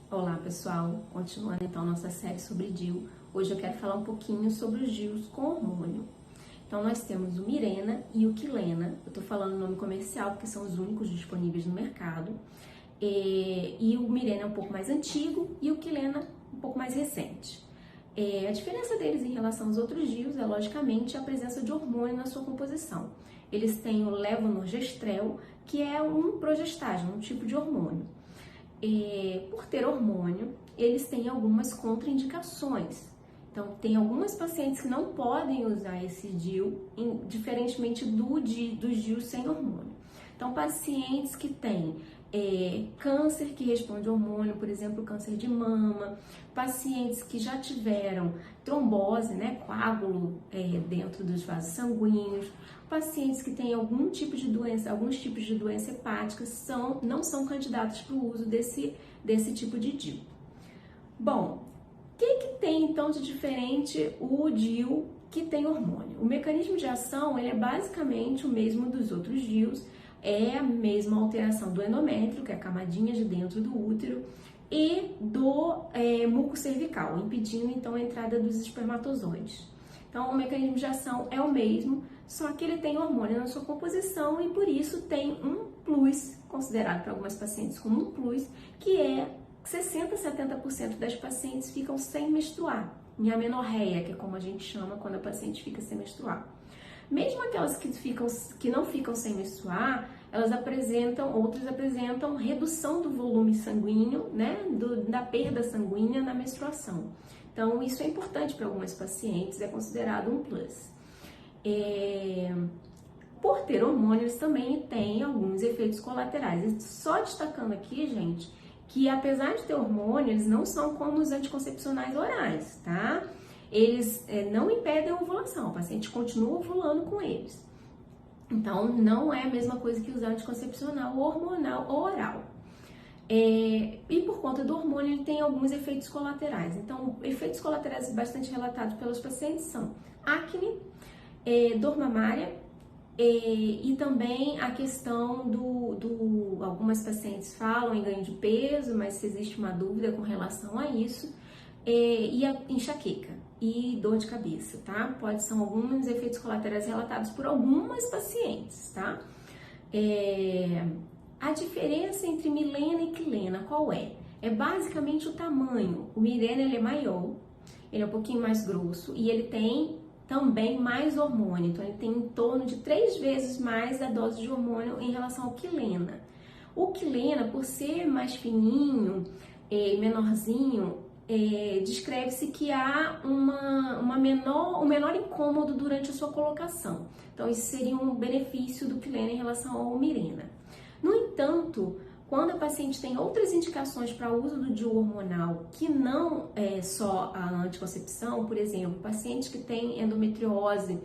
Olá pessoal, continuando então nossa série sobre DIU. Hoje eu quero falar um pouquinho sobre os DIUs com hormônio. Então nós temos o Mirena e o Quilena. Eu tô falando o nome comercial porque são os únicos disponíveis no mercado. E o Mirena é um pouco mais antigo e o Quilena um pouco mais recente. A diferença deles em relação aos outros DIUs é logicamente a presença de hormônio na sua composição. Eles têm o levonorgestrel, que é um progestágeno, um tipo de hormônio. Por ter hormônio, eles têm algumas contraindicações. Então, tem algumas pacientes que não podem usar esse DIU, diferentemente dos DIUs sem hormônio. Então, pacientes que têm câncer que responde ao hormônio, por exemplo, câncer de mama, pacientes que já tiveram trombose, coágulo dentro dos vasos sanguíneos, pacientes que têm alguns tipos de doença hepáticas não são candidatos para o uso desse tipo de DIU. Bom, o que tem então de diferente o DIU que tem hormônio? O mecanismo de ação ele é basicamente o mesmo dos outros DIUs, é a mesma alteração do endométrio, que é a camadinha de dentro do útero, e do muco cervical, impedindo então a entrada dos espermatozoides. Então, o mecanismo de ação é o mesmo, só que ele tem hormônio na sua composição e por isso tem um plus, considerado por algumas pacientes como um plus, que é 60% a 70% das pacientes ficam sem menstruar, em amenorreia, que é como a gente chama quando a paciente fica sem menstruar. Mesmo aquelas que não ficam sem menstruar, outras apresentam redução do volume sanguíneo, da perda sanguínea na menstruação. Então, isso é importante para algumas pacientes, é considerado um plus. Por ter hormônios, também tem alguns efeitos colaterais. Só destacando aqui, gente, que apesar de ter hormônio, eles não são como os anticoncepcionais orais, tá? Eles não impedem a ovulação, o paciente continua ovulando com eles. Então, não é a mesma coisa que usar anticoncepcional hormonal ou oral. E por conta do hormônio, ele tem alguns efeitos colaterais. Então, efeitos colaterais bastante relatados pelos pacientes são acne, dor mamária e também a questão algumas pacientes falam em ganho de peso, mas se existe uma dúvida com relação a isso, e a enxaqueca e dor de cabeça, tá? São alguns efeitos colaterais relatados por algumas pacientes, tá? A diferença entre Mirena e Quilena, qual é? É basicamente o tamanho. O Mirena ele é maior, ele é um pouquinho mais grosso e ele tem também mais hormônio. Então, ele tem em torno de 3 vezes mais a dose de hormônio em relação ao Quilena. O Quilena, por ser mais fininho, menorzinho, descreve-se que há um menor incômodo durante a sua colocação. Então, isso seria um benefício do Quilena em relação ao Mirena. No entanto, quando a paciente tem outras indicações para o uso do DIU hormonal, que não é só a anticoncepção, por exemplo, pacientes que têm endometriose,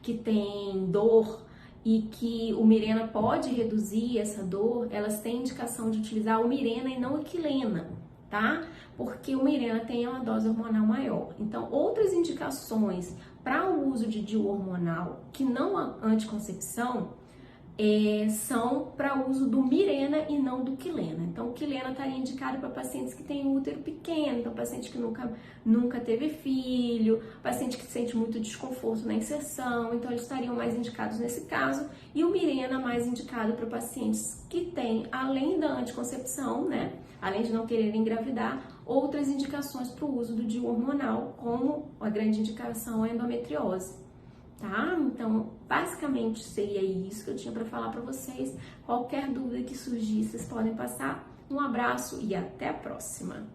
que têm dor e que o Mirena pode reduzir essa dor, elas têm indicação de utilizar o Mirena e não o Quilena, tá? Porque o Mirena tem uma dose hormonal maior. Então, outras indicações para o uso de DIU hormonal, que não a anticoncepção, são para o uso do Mirena e não do Quilena. Então, o Quilena estaria indicado para pacientes que têm útero pequeno, então paciente que nunca teve filho, paciente que sente muito desconforto na inserção, então eles estariam mais indicados nesse caso, e o Mirena mais indicado para pacientes que têm, além da anticoncepção, além de não quererem engravidar, outras indicações para o uso do DIU hormonal, como a grande indicação é a endometriose. Tá? Então, basicamente seria isso que eu tinha para falar para vocês. Qualquer dúvida que surgir, vocês podem passar. Um abraço e até a próxima!